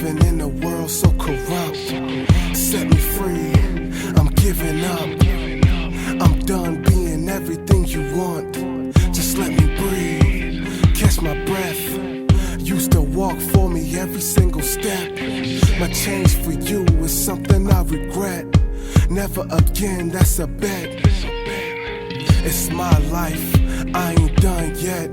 living in a world so corrupt. Set me free, I'm giving up. I'm done being everything you want. Just let me breathe, catch my breath. Used to walk for me every single step. My change for you is something I regret. Never again, that's a bet. It's my life, I ain't done yet.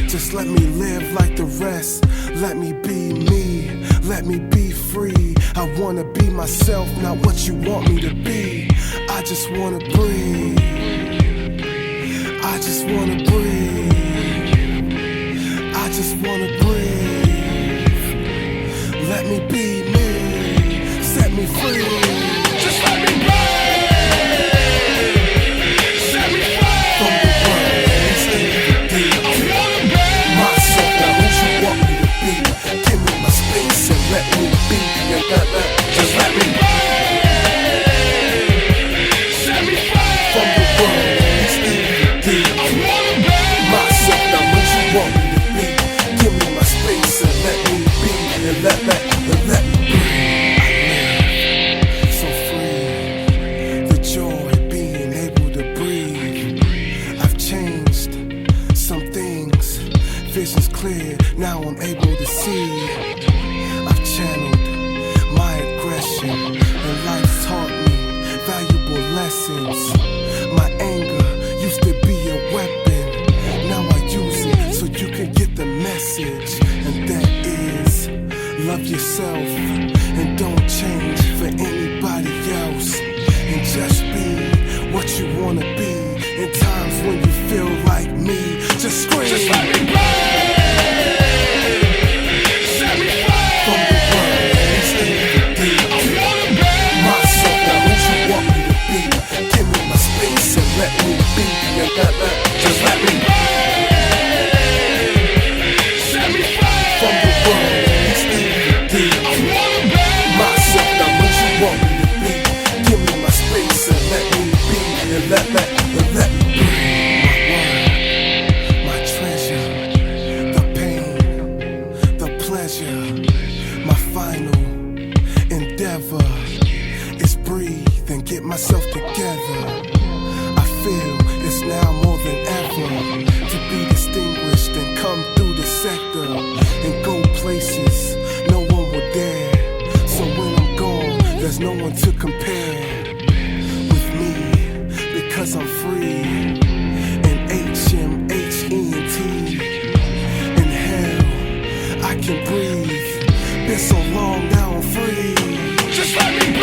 Just let me live like the rest. Let me be me, let me be free. I wanna be myself, not what you want me to be. I just wanna breathe, I just wanna breathe, I just wanna breathe. Let me be me, set me free. Just let me breathe. Let me be, just let me set me free from the world. It's easy to be myself, not what you want me to be. Give me my space and let me be, and let me breathe. I live so free, the joy being able to breathe. I've changed some things, vision's clear, now I'm able to see. I've channeled my aggression, and life's taught me valuable lessons. My anger used to be a weapon, now I use it so you can get the message. And that is, love yourself and don't change for anybody else. And just be what you wanna be. In times when you feel like me, just scream. Just let me play. Let me be, just let me set me free from the world. It's easy to be myself, not what you want me to be. Give me my space and let me be, and let me breathe. My treasure, the pain, the pleasure. My final endeavor is breathe and get myself together. Feel it's now more than ever to be distinguished and come through the sector and go places no one will dare. So when I'm gone, there's no one to compare with me, because I'm free. And HMHENT, in hell I can breathe. Been so long, now I'm free. Just let me breathe.